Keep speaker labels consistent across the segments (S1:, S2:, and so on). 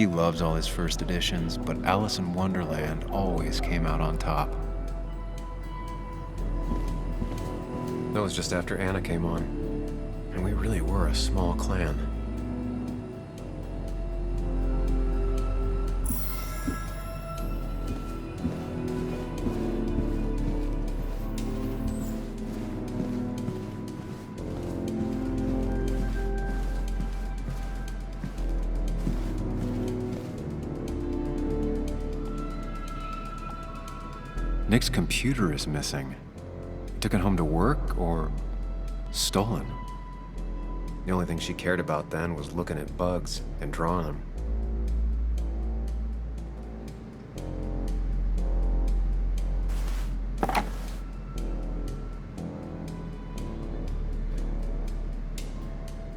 S1: He loves all his first editions, but Alice in Wonderland always came out on top. That was just after Anna came on, and we really were a small clan. Nick's computer is missing. He took it home to work or stolen. The only thing she cared about then was looking at bugs and drawing them.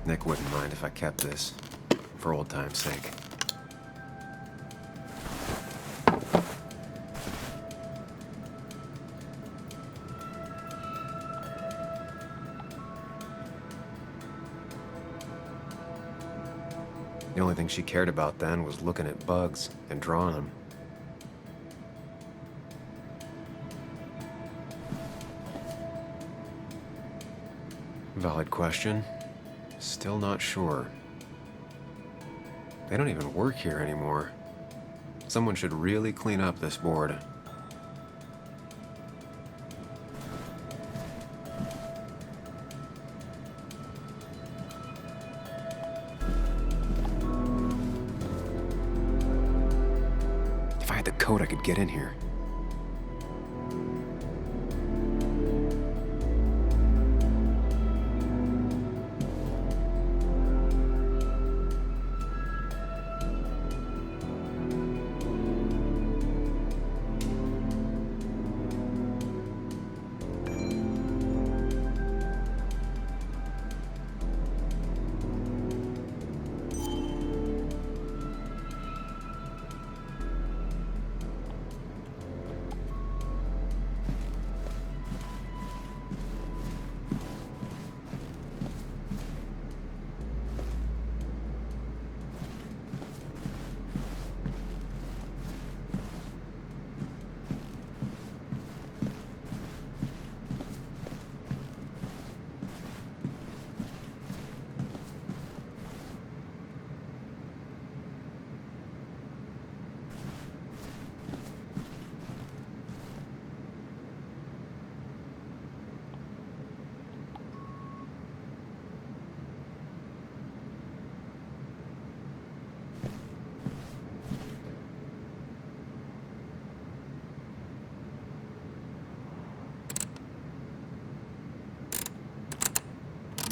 S1: Nick wouldn't mind if I kept this, for old time's sake. The only thing she cared about then was looking at bugs and drawing them. Valid question. Still not sure. They don't even work here anymore. Someone should really clean up this board. If I had the code, I could get in here.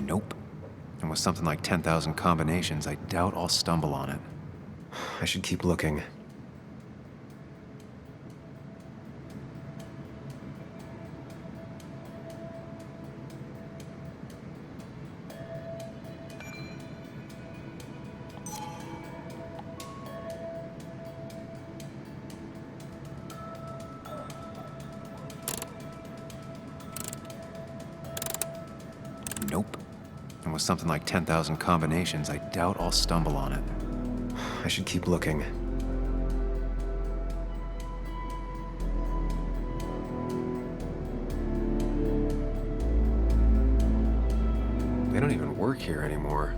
S1: Nope. And with something like 10,000 combinations, I doubt I'll stumble on it. I should keep looking. Nope. And with something like 10,000 combinations, I doubt I'll stumble on it. I should keep looking. They don't even work here anymore.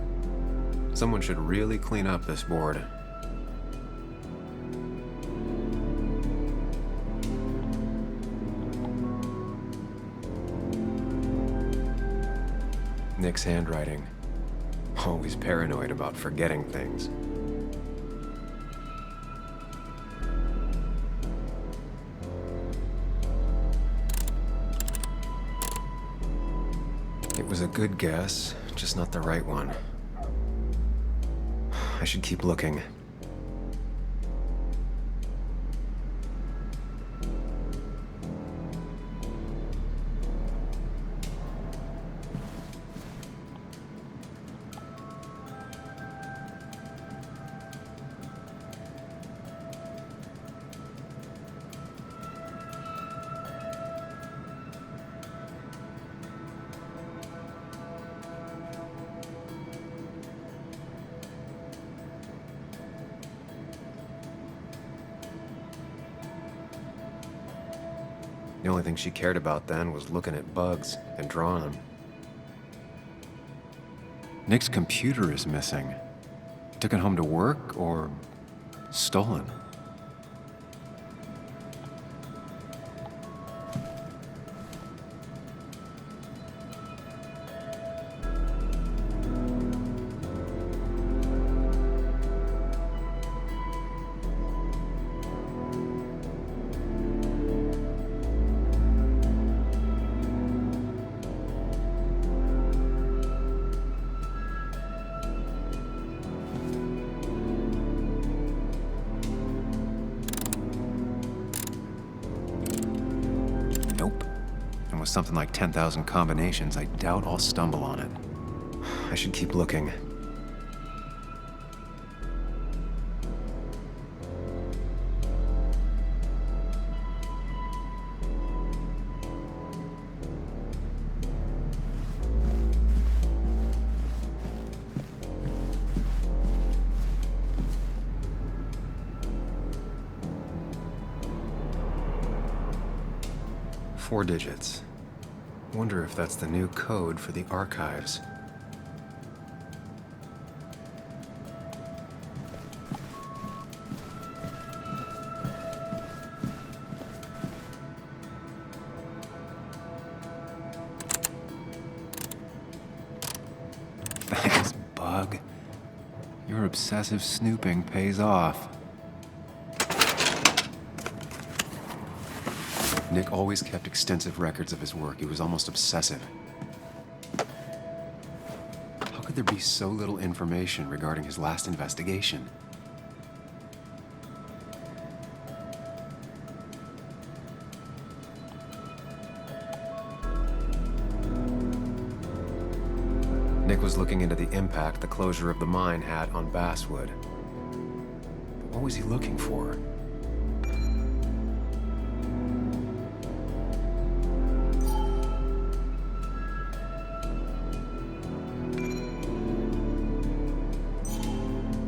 S1: Someone should really clean up this board. Nick's handwriting. Always paranoid about forgetting things. It was a good guess, just not the right one. I should keep looking. The only thing she cared about then was looking at bugs and drawing them. Nick's computer is missing. Took it home to work or stolen? Nope. And with something like 10,000 combinations, I doubt I'll stumble on it. I should keep looking. Four digits. Wonder if that's the new code for the archives. Thanks, Bug. Your obsessive snooping pays off. Nick always kept extensive records of his work. He was almost obsessive. How could there be so little information regarding his last investigation? Nick was looking into the impact the closure of the mine had on Basswood. But what was he looking for?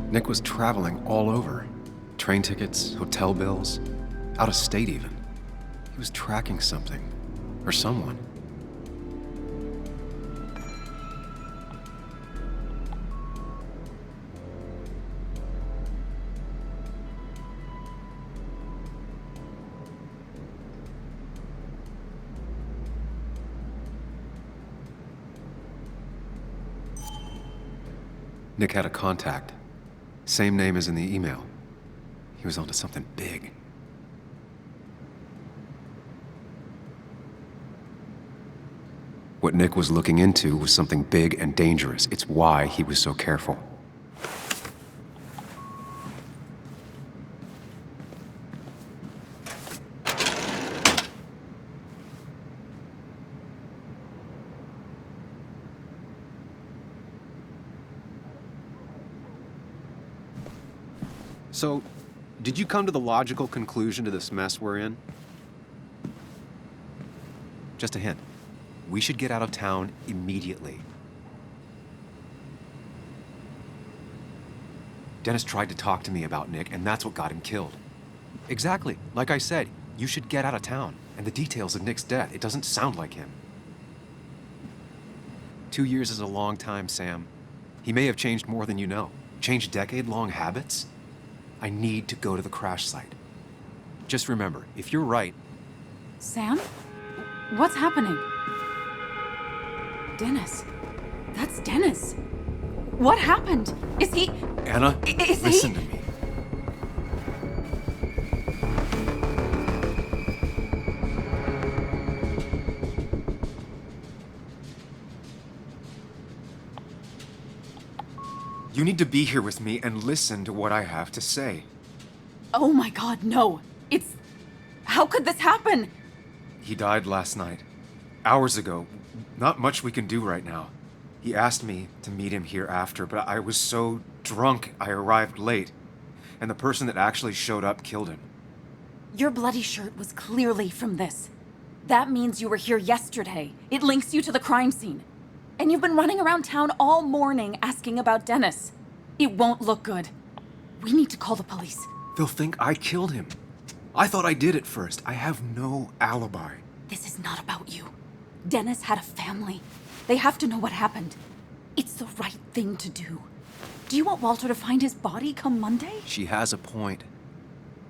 S1: Nick was traveling all over. Train tickets, hotel bills, out of state even. He was tracking something, or someone. Nick had a contact. Same name as in the email. He was onto something big. What Nick was looking into was something big and dangerous. It's why he was so careful. So, did you come to the logical conclusion to this mess we're in? Just a hint. We should get out of town immediately. Dennis tried to talk to me about Nick, and that's what got him killed. Exactly. Like I said, you should get out of town. And the details of Nick's death, it doesn't sound like him. 2 years is a long time, Sam. He may have changed more than you know. Changed decade-long habits. I need to go to the crash site. Just remember, if you're right...
S2: Sam? What's happening? Dennis. That's Dennis. What happened? Is he...
S1: Anna, listen to me. You need to be here with me and listen to what I have to say.
S2: Oh my God, no. It's... How could this happen?
S1: He died last night. Hours ago. Not much we can do right now. He asked me to meet him here after, but I was so drunk I arrived late. And the person that actually showed up killed him.
S2: Your bloody shirt was clearly from this. That means you were here yesterday. It links you to the crime scene. And you've been running around town all morning asking about Dennis. It won't look good. We need to call the police.
S1: They'll think I killed him. I thought I did at first. I have no alibi.
S2: This is not about you. Dennis had a family. They have to know what happened. It's the right thing to do. Do you want Walter to find his body come Monday?
S1: She has a point.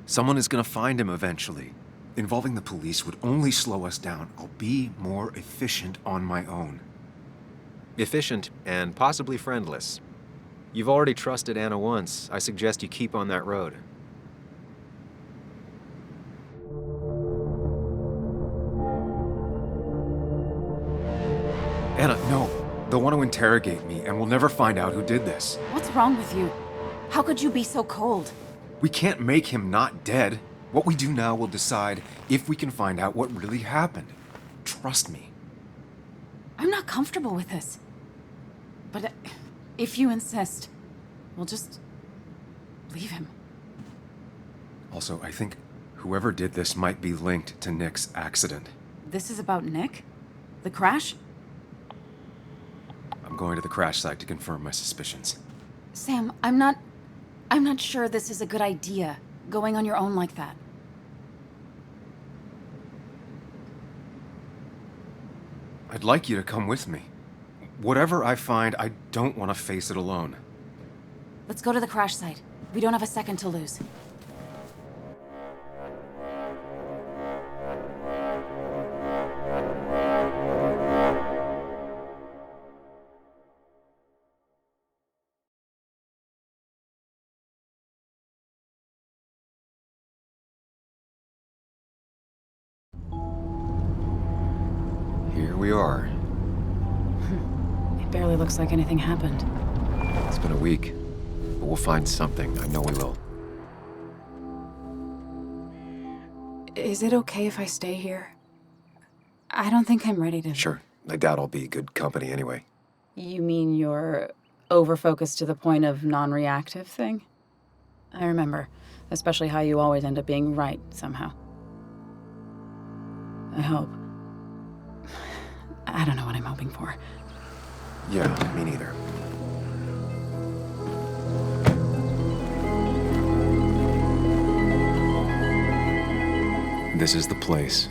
S1: Someone is gonna find him eventually. Involving the police would only slow us down. I'll be more efficient on my own.
S3: Efficient and possibly friendless. You've already trusted Anna once. I suggest you keep on that road.
S1: Anna, no. They'll want to interrogate me, and we'll never find out who did this.
S2: What's wrong with you? How could you be so cold?
S1: We can't make him not dead. What we do now will decide if we can find out what really happened. Trust me.
S2: I'm not comfortable with this. But if you insist, we'll just leave him.
S1: Also, I think whoever did this might be linked to Nick's accident.
S2: This is about Nick? The crash?
S1: I'm going to the crash site to confirm my suspicions.
S2: Sam, I'm not sure this is a good idea, going on your own like that.
S1: I'd like you to come with me. Whatever I find, I don't want to face it alone.
S2: Let's go to the crash site. We don't have a second to lose.
S3: Here we are.
S2: It barely looks like anything happened.
S3: It's been a week, but we'll find something. I know we will.
S2: Is it okay if I stay here? I don't think I'm ready to...
S3: Sure. I doubt I'll be good company anyway.
S2: You mean you're over-focused to the point of non-reactive thing? I remember, especially how you always end up being right somehow. I hope. I don't know what I'm hoping for.
S3: Yeah, me neither. This is the place.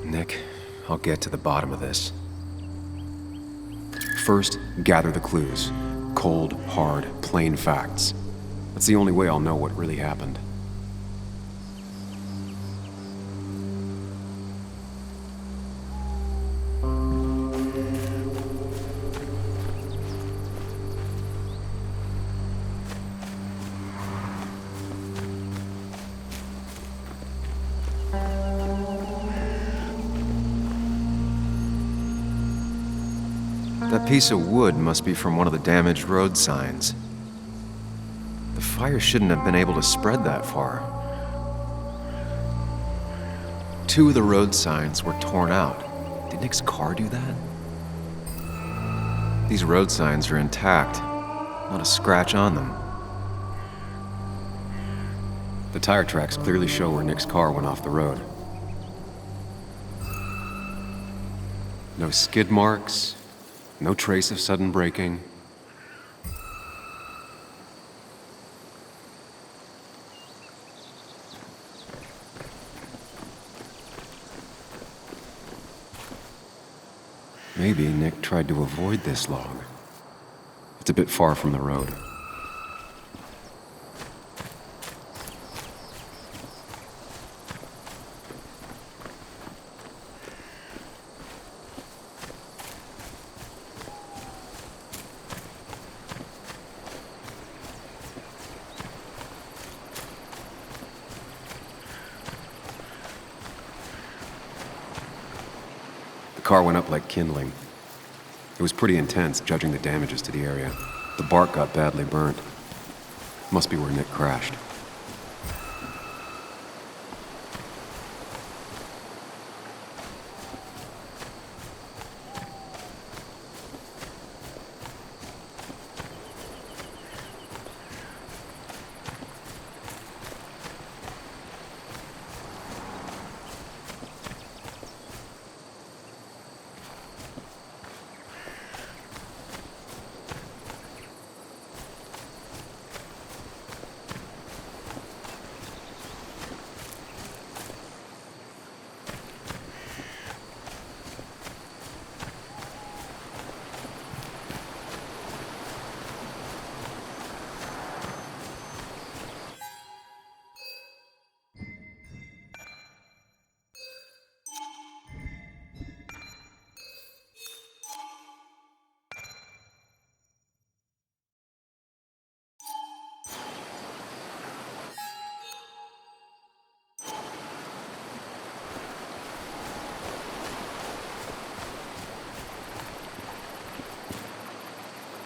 S3: Nick, I'll get to the bottom of this. First, gather the clues. Cold, hard, plain facts. That's the only way I'll know what really happened. That piece of wood must be from one of the damaged road signs. The fire shouldn't have been able to spread that far. Two of the road signs were torn out. Did Nick's car do that? These road signs are intact. Not a scratch on them. The tire tracks clearly show where Nick's car went off the road. No skid marks. No trace of sudden braking. Maybe Nick tried to avoid this log. It's a bit far from the road. The car went up like kindling. It was pretty intense, judging the damages to the area. The bark got badly burnt. Must be where Nick crashed.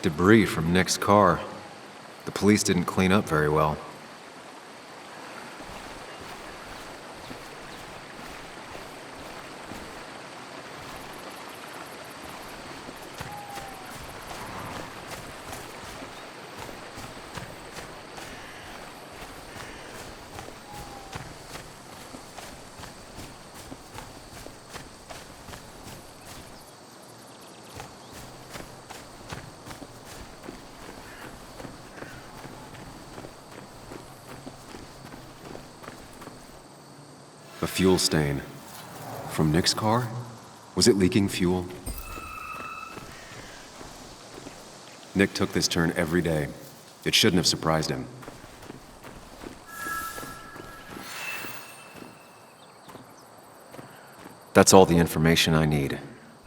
S3: Debris from Nick's car. The police didn't clean up very well. A fuel stain. From Nick's car? Was it leaking fuel? Nick took this turn every day. It shouldn't have surprised him. That's all the information I need.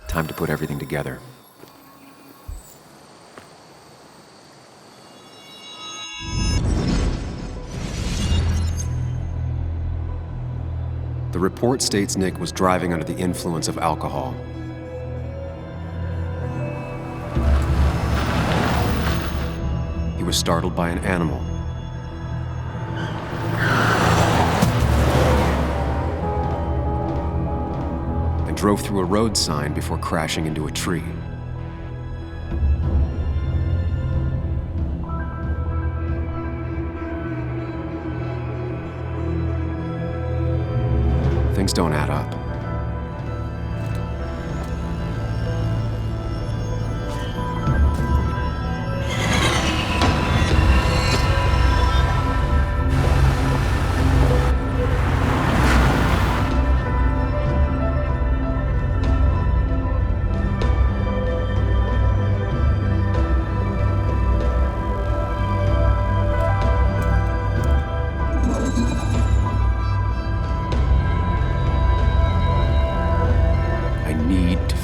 S3: Time to put everything together. The report states Nick was driving under the influence of alcohol. He was startled by an animal. And drove through a road sign before crashing into a tree. Things don't add up.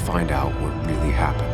S3: Find out what really happened.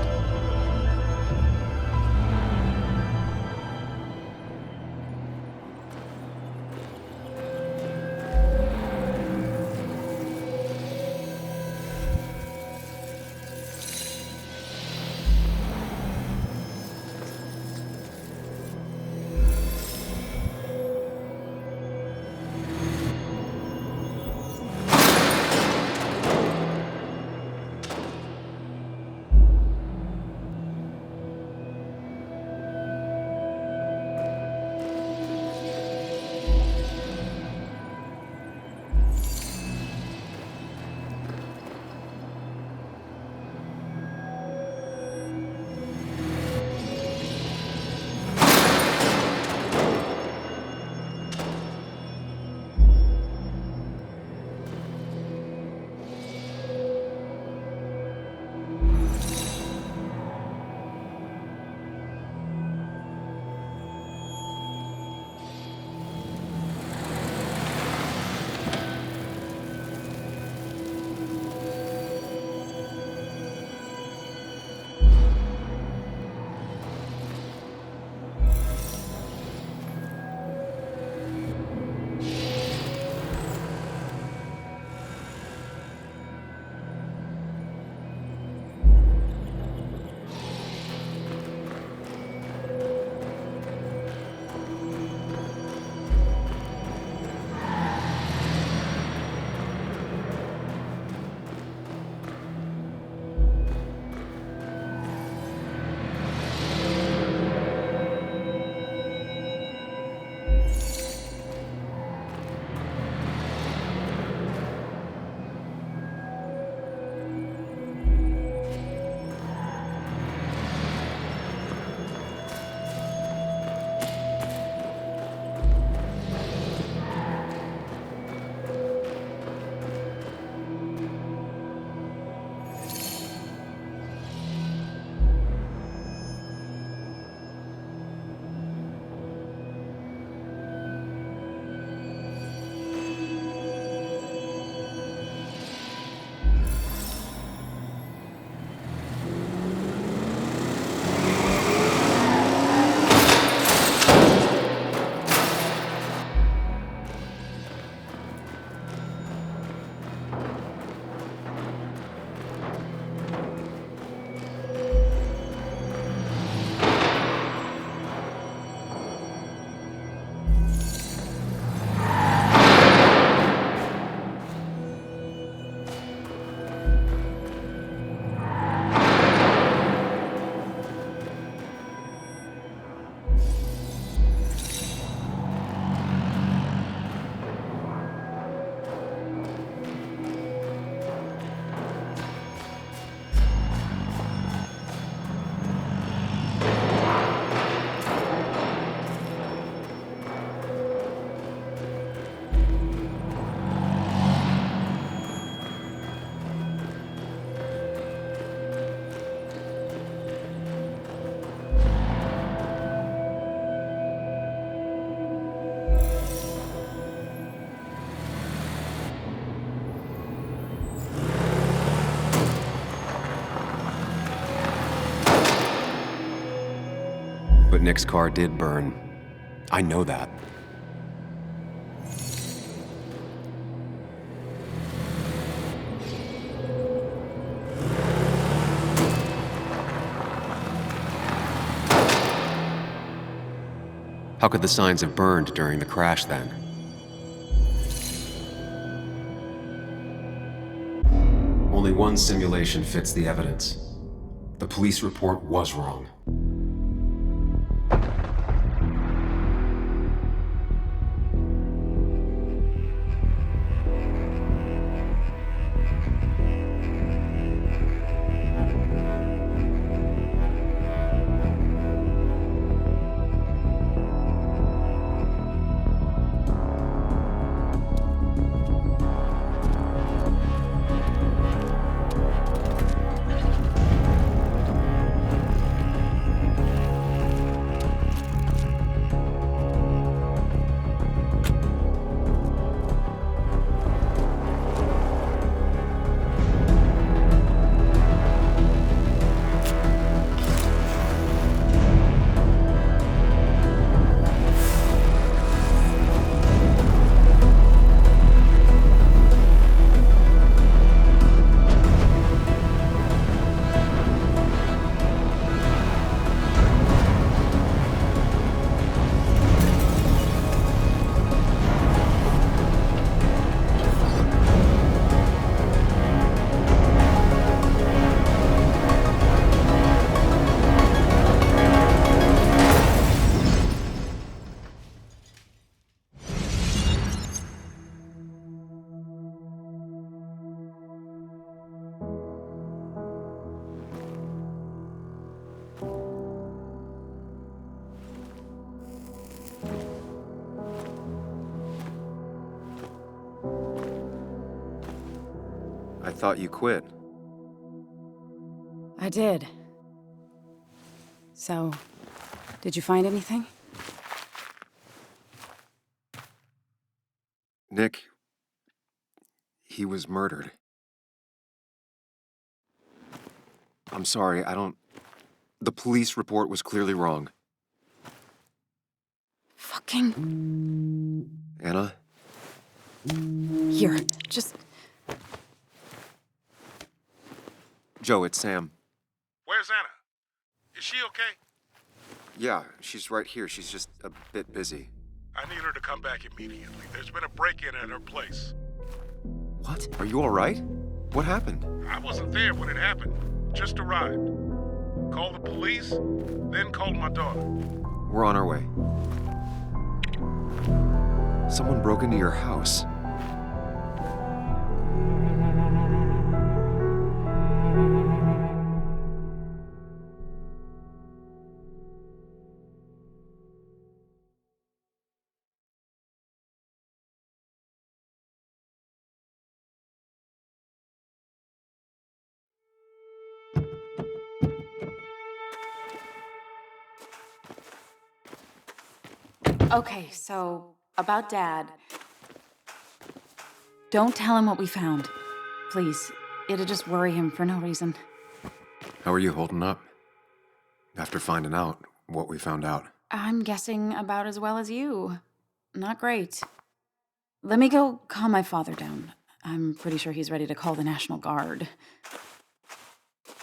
S3: Nick's car did burn. I know that. How could the signs have burned during the crash then? Only one simulation fits the evidence. The police report was wrong.
S1: I thought you quit.
S2: I did. So, did you find anything?
S1: Nick, he was murdered. I'm sorry, the police report was clearly wrong.
S2: Fucking...
S1: Anna?
S2: Here, just...
S1: Joe, it's Sam.
S4: Where's Anna? Is she okay?
S1: Yeah, she's right here. She's just a bit busy.
S4: I need her to come back immediately. There's been a break-in at her place.
S1: What? Are you all right? What happened?
S4: I wasn't there when it happened. Just arrived. Called the police, then called my daughter.
S1: We're on our way. Someone broke into your house.
S2: Okay, so, about Dad. Don't tell him what we found. Please. It'd just worry him for no reason.
S1: How are you holding up? After finding out what we found out.
S2: I'm guessing about as well as you. Not great. Let me go calm my father down. I'm pretty sure he's ready to call the National Guard.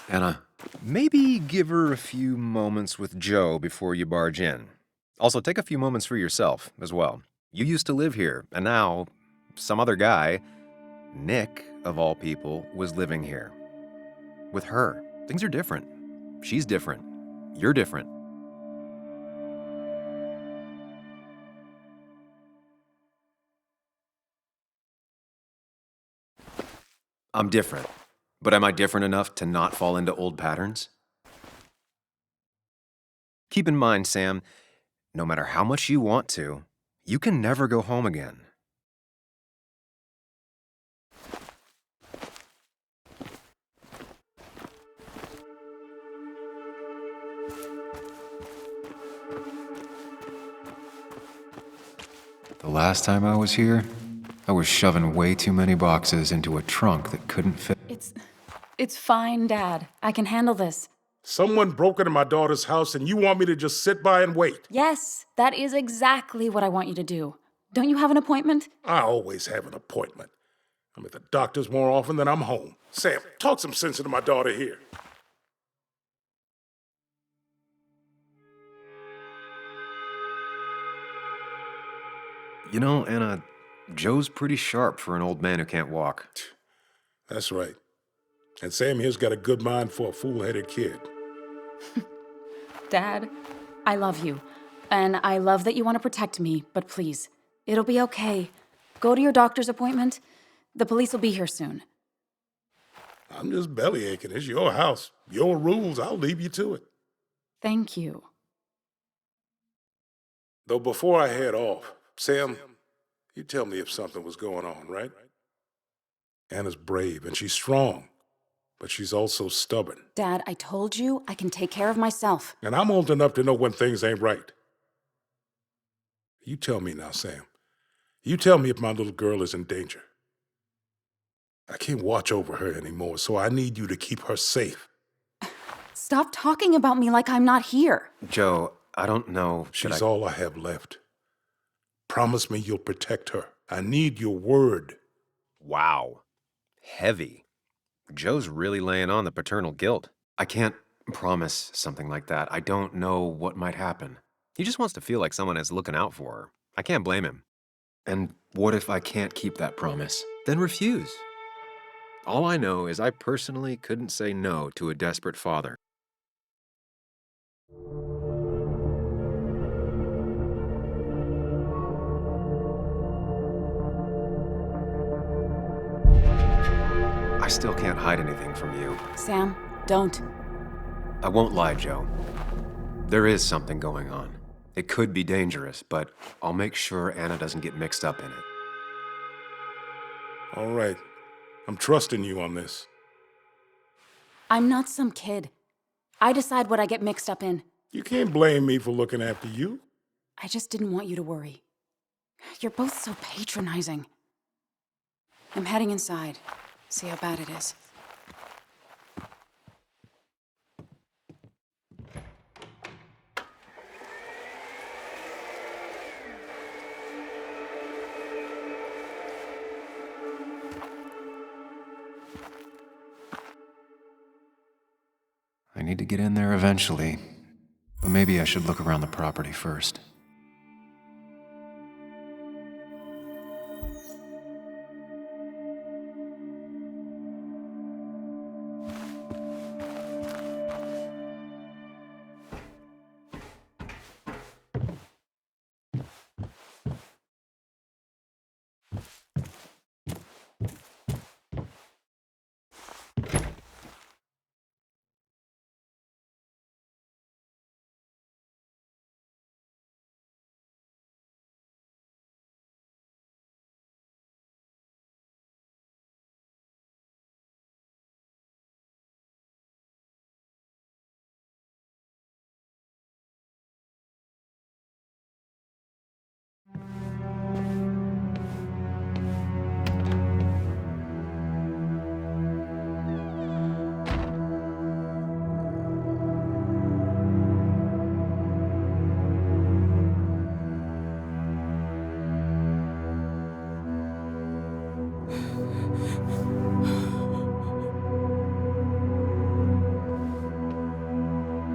S1: Anna,
S5: Maybe give her a few moments with Joe before you barge in. Also, take a few moments for yourself as well. You used to live here, and now some other guy, Nick, of all people, was living here. With her. Things are different. She's different. You're different.
S1: I'm different. But am I different enough to not fall into old patterns?
S5: Keep in mind, Sam, no matter how much you want to, you can never go home again.
S1: The last time I was here, I was shoving way too many boxes into a trunk that couldn't fit.
S2: It's fine, Dad. I can handle this.
S4: Someone broke into my daughter's house and you want me to just sit by and wait?
S2: Yes, that is exactly what I want you to do. Don't you have an appointment?
S4: I always have an appointment. I'm at the doctor's more often than I'm home. Sam, talk some sense into my daughter here.
S5: You know, Anna, Joe's pretty sharp for an old man who can't walk.
S4: That's right. And Sam here's got a good mind for a fool-headed kid.
S2: Dad, I love you. And I love that you want to protect me, but please, it'll be okay. Go to your doctor's appointment. The police will be here soon.
S4: I'm just belly aching. It's your house. Your rules. I'll leave you to it.
S2: Thank you.
S4: Though before I head off, Sam, you tell me if something was going on, right? Anna's brave and she's strong, but she's also stubborn.
S2: Dad, I told you I can take care of myself.
S4: And I'm old enough to know when things ain't right. You tell me now, Sam. You tell me if my little girl is in danger. I can't watch over her anymore, so I need you to keep her safe.
S2: Stop talking about me like I'm not here.
S5: Joe, I don't know.
S4: She's all I have left. Promise me you'll protect her. I need your word.
S5: Wow. Heavy. Joe's really laying on the paternal guilt. I can't promise something like that. I don't know what might happen. He just wants to feel like someone is looking out for her. I can't blame him. And what if I can't keep that promise? Then refuse. All I know is I personally couldn't say no to a desperate father. I still can't hide anything from you.
S2: Sam, don't.
S5: I won't lie, Joe. There is something going on. It could be dangerous, but I'll make sure Anna doesn't get mixed up in it.
S4: All right. I'm trusting you on this.
S2: I'm not some kid. I decide what I get mixed up in.
S4: You can't blame me for looking after you.
S2: I just didn't want you to worry. You're both so patronizing. I'm heading inside. See how bad it is.
S3: I need to get in there eventually, but maybe I should look around the property first.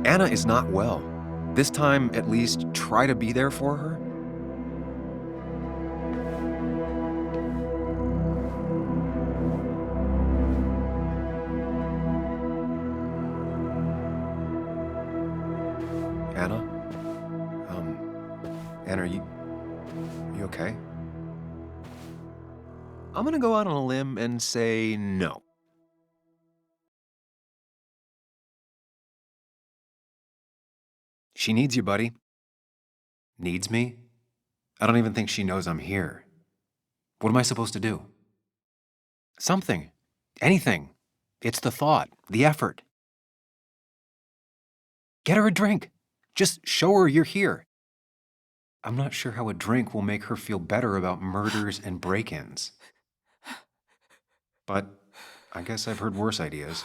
S5: Anna is not well. This time, at least, try to be there for her. Anna? Anna, are you okay? I'm gonna go out on a limb and say no. She needs you, buddy. Needs me? I don't even think she knows I'm here. What am I supposed to do? Something. Anything. It's the thought, the effort. Get her a drink. Just show her you're here. I'm not sure how a drink will make her feel better about murders and break-ins. But I guess I've heard worse ideas.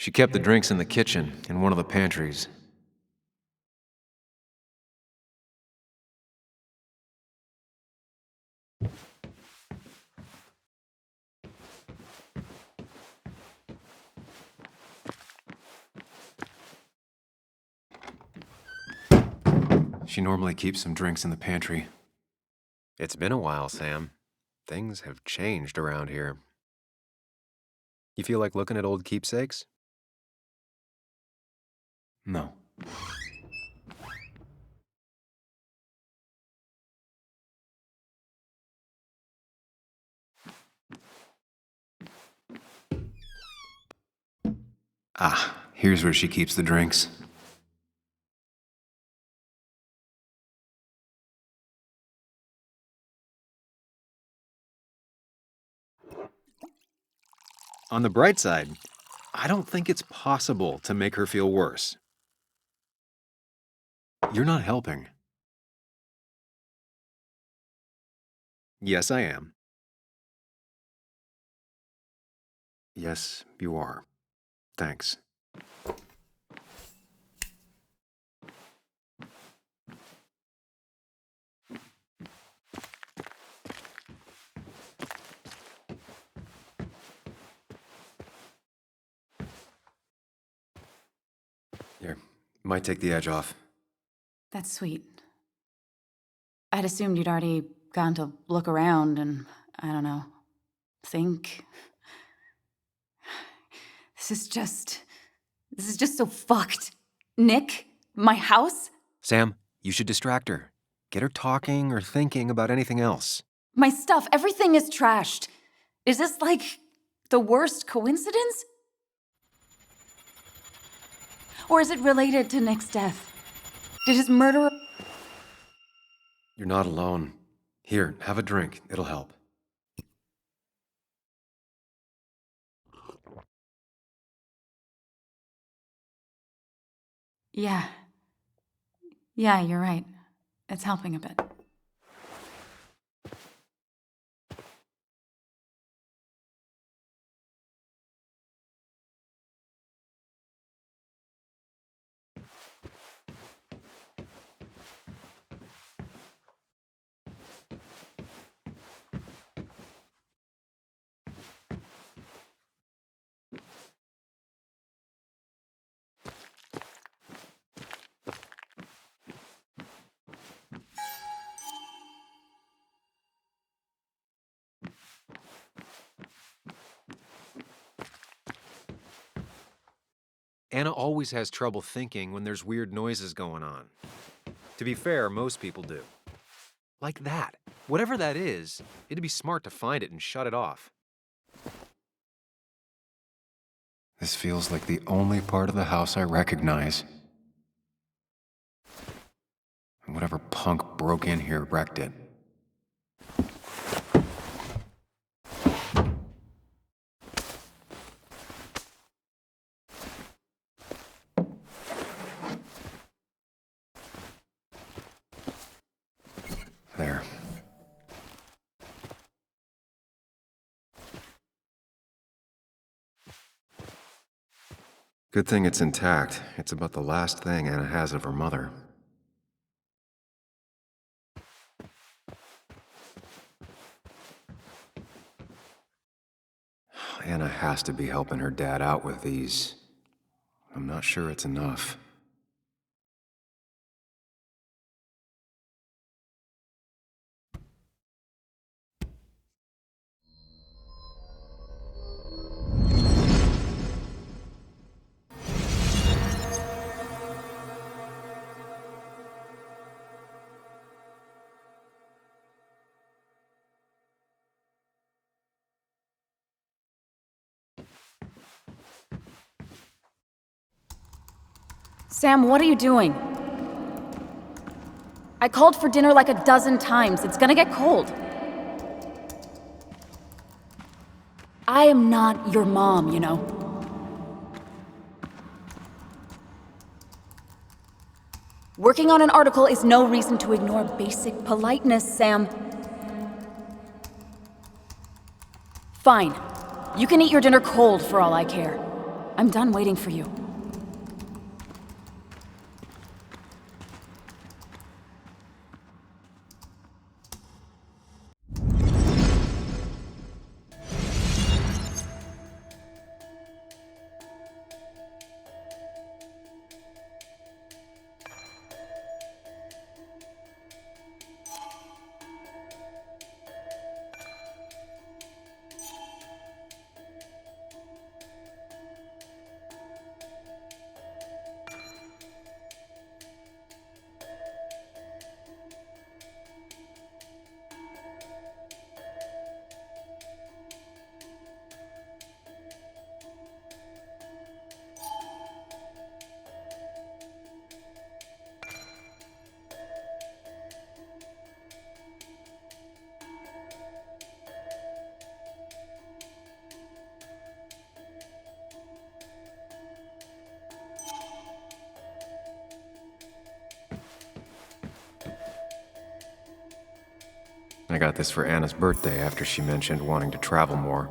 S3: She kept the drinks in the kitchen, in one of the pantries. She normally keeps some drinks in the pantry.
S5: It's been a while, Sam. Things have changed around here. You feel like looking at old keepsakes?
S3: No. Ah, here's where she keeps the drinks.
S5: On the bright side, I don't think it's possible to make her feel worse.
S3: You're not helping.
S5: Yes, I am.
S3: Yes, you are. Thanks. Here, might take the edge off.
S2: That's sweet. I'd assumed you'd already gone to look around and, I don't know, think. This is just so fucked. Nick? My house?
S5: Sam, you should distract her. Get her talking or thinking about anything else.
S2: My stuff, everything is trashed. Is this like the worst coincidence? Or is it related to Nick's death? Did his murderer...
S3: You're not alone. Here, have a drink. It'll help.
S2: Yeah. Yeah, you're right. It's helping a bit.
S5: Anna always has trouble thinking when there's weird noises going on. To be fair, most people do. Like that. Whatever that is, it'd be smart to find it and shut it off.
S3: This feels like the only part of the house I recognize. And whatever punk broke in here wrecked it. There. Good thing it's intact. It's about the last thing Anna has of her mother. Anna has to be helping her dad out with these. I'm not sure it's enough.
S2: Sam, what are you doing? I called for dinner like a dozen times. It's gonna get cold. I am not your mom, you know. Working on an article is no reason to ignore basic politeness, Sam. Fine. You can eat your dinner cold for all I care. I'm done waiting for you.
S3: I got this for Anna's birthday after she mentioned wanting to travel more.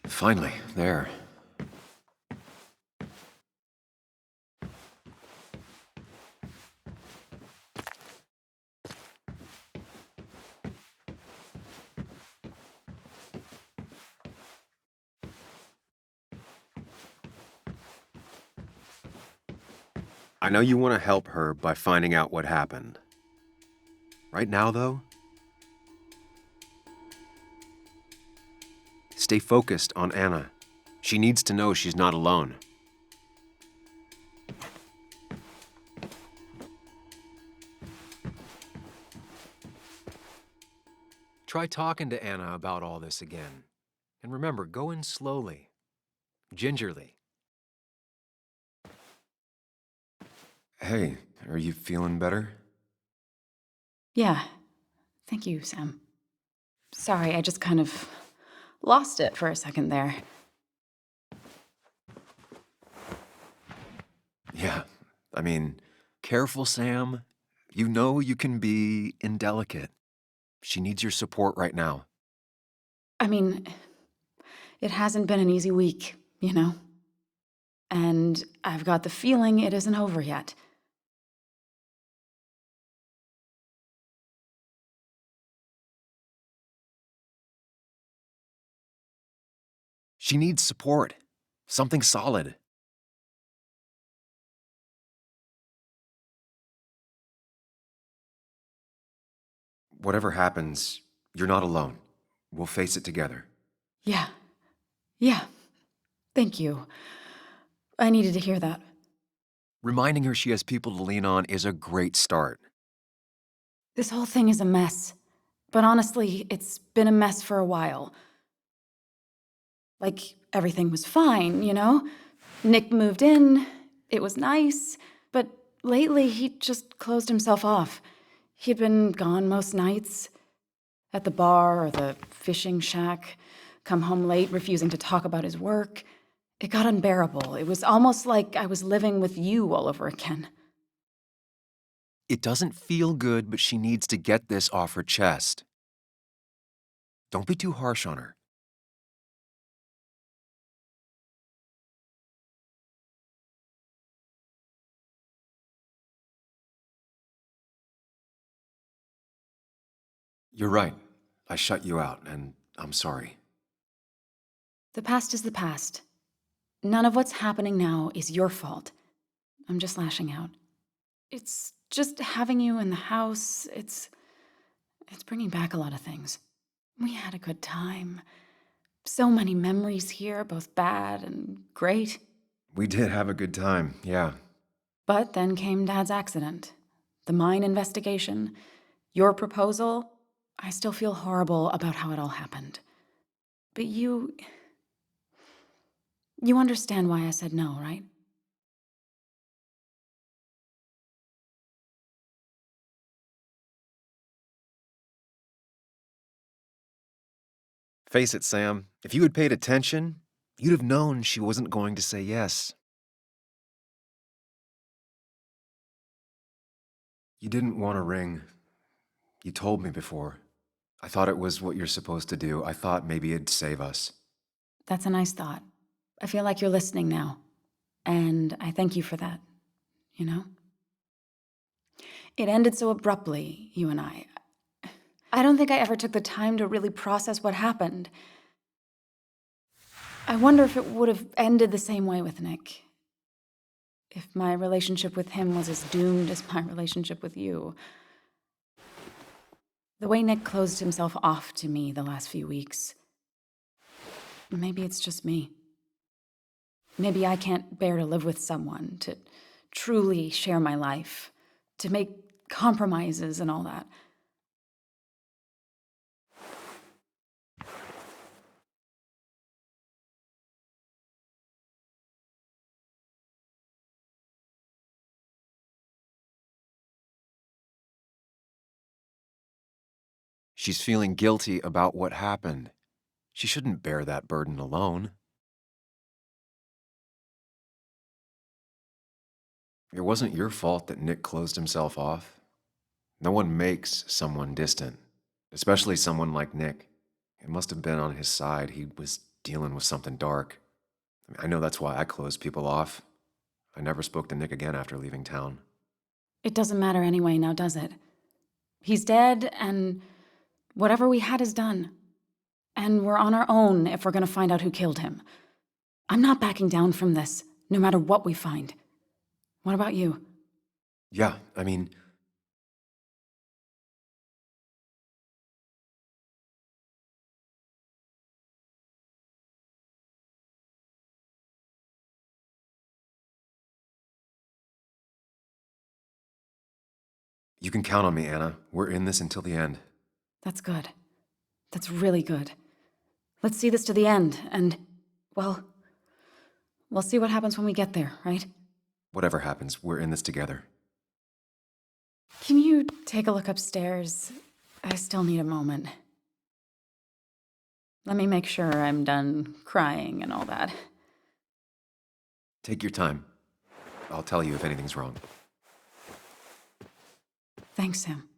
S3: Finally, there. I know you want to help her by finding out what happened. Right now, though, stay focused on Anna. She needs to know she's not alone. Try talking to Anna about all this again. And remember, go in slowly, gingerly. Hey, are you feeling better?
S2: Yeah. Thank you, Sam. Sorry, I just kind of lost it for a second there.
S3: Yeah, I mean, careful, Sam. You know you can be indelicate. She needs your support right now.
S2: I mean, it hasn't been an easy week, you know? And I've got the feeling it isn't over yet.
S3: She needs support. Something solid. Whatever happens, you're not alone. We'll face it together.
S2: Yeah. Yeah. Thank you. I needed to hear that.
S3: Reminding her she has people to lean on is a great start.
S2: This whole thing is a mess. But honestly, it's been a mess for a while. Like, everything was fine, you know? Nick moved in, it was nice, but lately he just closed himself off. He'd been gone most nights, at the bar or the fishing shack, come home late, refusing to talk about his work. It got unbearable. It was almost like I was living with you all over again.
S3: It doesn't feel good, but she needs to get this off her chest. Don't be too harsh on her. You're right. I shut you out, and I'm sorry.
S2: The past is the past. None of what's happening now is your fault. I'm just lashing out. It's just having you in the house. It's bringing back a lot of things. We had a good time. So many memories here, both bad and great.
S5: We did have a good time, yeah.
S2: But then came Dad's accident, the mine investigation, your proposal. I still feel horrible about how it all happened. But you understand why I said no, right?
S5: Face it, Sam, if you had paid attention, you'd have known she wasn't going to say yes. You didn't want a ring. You told me before. I thought it was what you're supposed to do. I thought maybe it'd save us.
S2: That's a nice thought. I feel like you're listening now. And I thank you for that, you know? It ended so abruptly, you and I. I don't think I ever took the time to really process what happened. I wonder if it would have ended the same way with Nick. If my relationship with him was as doomed as my relationship with you. The way Nick closed himself off to me the last few weeks. Maybe it's just me. Maybe I can't bear to live with someone, to truly share my life, to make compromises and all that.
S5: She's feeling guilty about what happened. She shouldn't bear that burden alone. It wasn't your fault that Nick closed himself off. No one makes someone distant, especially someone like Nick. It must have been on his side. He was dealing with something dark. I know that's why I closed people off. I never spoke to Nick again after leaving town.
S2: It doesn't matter anyway now, does it? He's dead, and whatever we had is done. And we're on our own if we're gonna find out who killed him. I'm not backing down from this, no matter what we find. What about you?
S5: Yeah, I mean, you can count on me, Anna. We're in this until the end.
S2: That's good. That's really good. Let's see this to the end, and, well, we'll see what happens when we get there, right?
S5: Whatever happens, we're in this together.
S2: Can you take a look upstairs? I still need a moment. Let me make sure I'm done crying and all that.
S5: Take your time. I'll tell you if anything's wrong.
S2: Thanks, Sam.